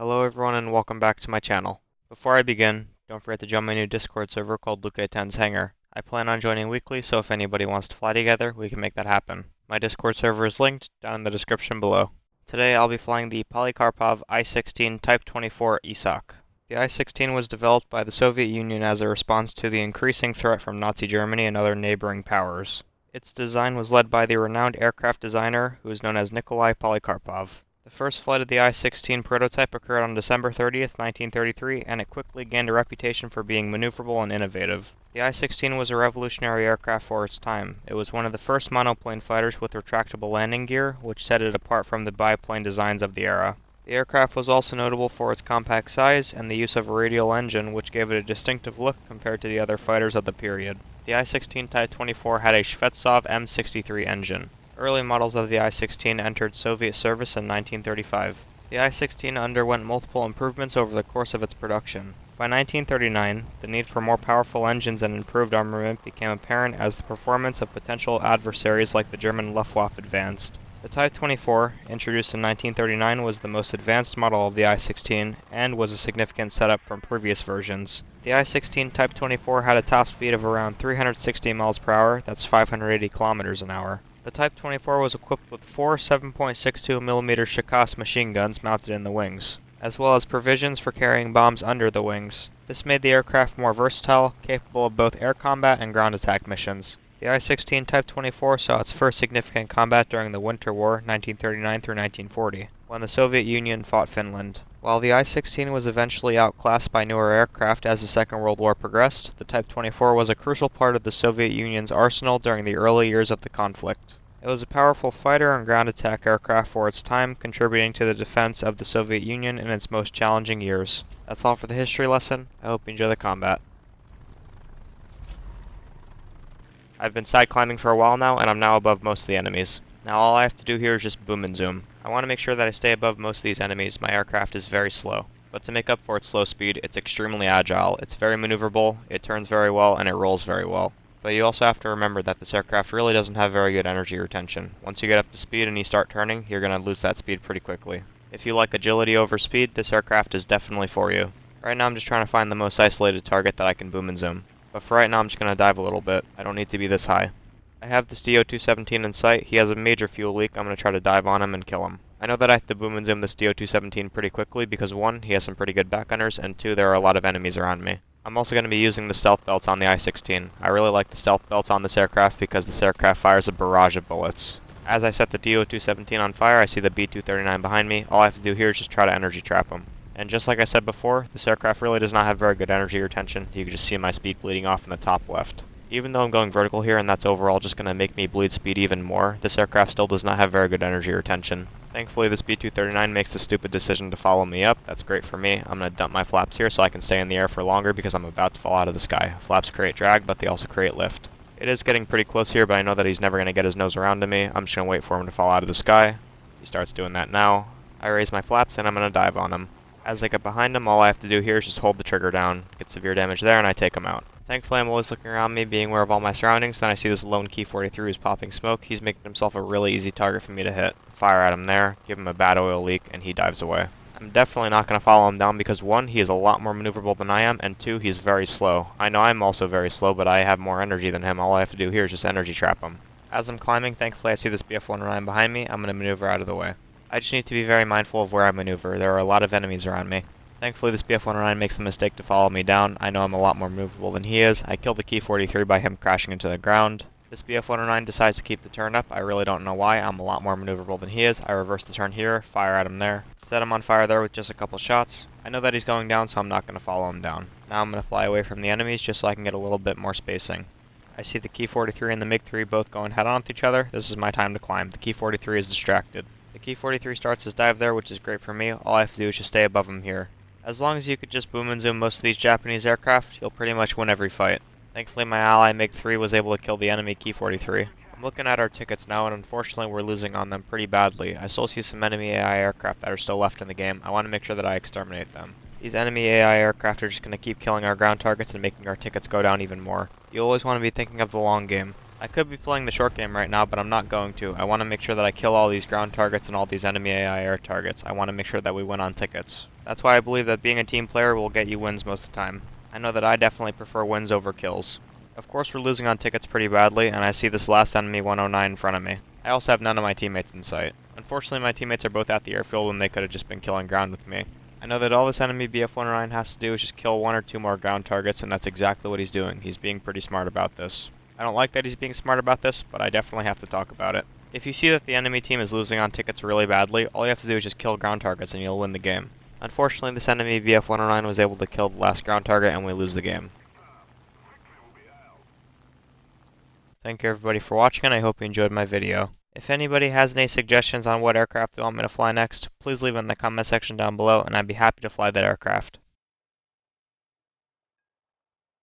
Hello everyone and welcome back to my channel. Before I begin, don't forget to join my new Discord server called Luke10's Hangar. I plan on joining weekly, so if anybody wants to fly together, we can make that happen. My Discord server is linked down in the description below. Today I'll be flying the Polikarpov I-16 Type 24 Ishak. The I-16 was developed by the Soviet Union as a response to the increasing threat from Nazi Germany and other neighboring powers. Its design was led by the renowned aircraft designer who is known as Nikolai Polikarpov. The first flight of the I-16 prototype occurred on December 30th, 1933, and it quickly gained a reputation for being maneuverable and innovative. The I-16 was a revolutionary aircraft for its time. It was one of the first monoplane fighters with retractable landing gear, which set it apart from the biplane designs of the era. The aircraft was also notable for its compact size and the use of a radial engine, which gave it a distinctive look compared to the other fighters of the period. The I-16 Type 24 had a Shvetsov M63 engine. Early models of the I-16 entered Soviet service in 1935. The I-16 underwent multiple improvements over the course of its production. By 1939, the need for more powerful engines and improved armament became apparent as the performance of potential adversaries like the German Luftwaffe advanced. The Type 24, introduced in 1939, was the most advanced model of the I-16 and was a significant setup from previous versions. The I-16 Type 24 had a top speed of around 360 miles per hour, that's 580 kilometers an hour. The Type 24 was equipped with four 7.62mm Shikast machine guns mounted in the wings, as well as provisions for carrying bombs under the wings. This made the aircraft more versatile, capable of both air combat and ground attack missions. The I-16 Type 24 saw its first significant combat during the Winter War, 1939 through 1940, when the Soviet Union fought Finland. While the I-16 was eventually outclassed by newer aircraft as the Second World War progressed, the Type 24 was a crucial part of the Soviet Union's arsenal during the early years of the conflict. It was a powerful fighter and ground attack aircraft for its time, contributing to the defense of the Soviet Union in its most challenging years. That's all for the history lesson. I hope you enjoy the combat. I've been side climbing for a while now, and I'm now above most of the enemies. Now all I have to do here is just boom and zoom. I want to make sure that I stay above most of these enemies. My aircraft is very slow. But to make up for its slow speed, it's extremely agile. It's very maneuverable, it turns very well, and it rolls very well. But you also have to remember that this aircraft really doesn't have very good energy retention. Once you get up to speed and you start turning, you're going to lose that speed pretty quickly. If you like agility over speed, this aircraft is definitely for you. Right now I'm just trying to find the most isolated target that I can boom and zoom. But for right now I'm just going to dive a little bit. I don't need to be this high. I have this DO-217 in sight. He has a major fuel leak. I'm going to try to dive on him and kill him. I know that I have to boom and zoom this DO-217 pretty quickly because 1, he has some pretty good backgunners, and 2, there are a lot of enemies around me. I'm also going to be using the stealth belts on the I-16. I really like the stealth belts on this aircraft because this aircraft fires a barrage of bullets. As I set the DO-217 on fire, I see the B-239 behind me. All I have to do here is just try to energy trap him. And just like I said before, this aircraft really does not have very good energy retention. You can just see my speed bleeding off in the top left. Even though I'm going vertical here and that's overall just going to make me bleed speed even more, this aircraft still does not have very good energy retention. Thankfully this B-239 makes the stupid decision to follow me up. That's great for me. I'm going to dump my flaps here so I can stay in the air for longer because I'm about to fall out of the sky. Flaps create drag, but they also create lift. It is getting pretty close here, but I know that he's never going to get his nose around to me. I'm just going to wait for him to fall out of the sky. He starts doing that now. I raise my flaps and I'm going to dive on him. As I get behind him, all I have to do here is just hold the trigger down, get severe damage there, and I take him out. Thankfully, I'm always looking around me, being aware of all my surroundings. Then I see this lone Ki-43 who's popping smoke. He's making himself a really easy target for me to hit. Fire at him there, give him a bad oil leak, and he dives away. I'm definitely not going to follow him down because 1, he is a lot more maneuverable than I am, and 2, he's very slow. I know I'm also very slow, but I have more energy than him. All I have to do here is just energy trap him. As I'm climbing, thankfully I see this BF-109 behind me. I'm going to maneuver out of the way. I just need to be very mindful of where I maneuver. There are a lot of enemies around me. Thankfully this BF-109 makes the mistake to follow me down. I know I'm a lot more movable than he is. I killed the Ki-43 by him crashing into the ground. This BF-109 decides to keep the turn up. I really don't know why. I'm a lot more maneuverable than he is. I reverse the turn here, fire at him there. Set him on fire there with just a couple shots. I know that he's going down, so I'm not going to follow him down. Now I'm going to fly away from the enemies just so I can get a little bit more spacing. I see the Ki-43 and the MiG-3 both going head-on with each other. This is my time to climb. The Ki-43 is distracted. The Ki-43 starts his dive there, which is great for me. All I have to do is just stay above him here. As long as you could just boom and zoom most of these Japanese aircraft, you'll pretty much win every fight. Thankfully my ally MiG-3 was able to kill the enemy Ki-43. I'm looking at our tickets now and unfortunately we're losing on them pretty badly. I still see some enemy AI aircraft that are still left in the game. I want to make sure that I exterminate them. These enemy AI aircraft are just going to keep killing our ground targets and making our tickets go down even more. You always want to be thinking of the long game. I could be playing the short game right now, but I'm not going to. I want to make sure that I kill all these ground targets and all these enemy AI air targets. I want to make sure that we win on tickets. That's why I believe that being a team player will get you wins most of the time. I know that I definitely prefer wins over kills. Of course we're losing on tickets pretty badly, and I see this last enemy 109 in front of me. I also have none of my teammates in sight. Unfortunately my teammates are both at the airfield and they could have just been killing ground with me. I know that all this enemy BF-109 has to do is just kill 1 or 2 more ground targets, and that's exactly what he's doing. He's being pretty smart about this. I don't like that he's being smart about this, but I definitely have to talk about it. If you see that the enemy team is losing on tickets really badly, all you have to do is just kill ground targets and you'll win the game. Unfortunately, this enemy BF-109 was able to kill the last ground target and we lose the game. Thank you everybody for watching, and I hope you enjoyed my video. If anybody has any suggestions on what aircraft they want me to fly next, please leave it in the comment section down below and I'd be happy to fly that aircraft.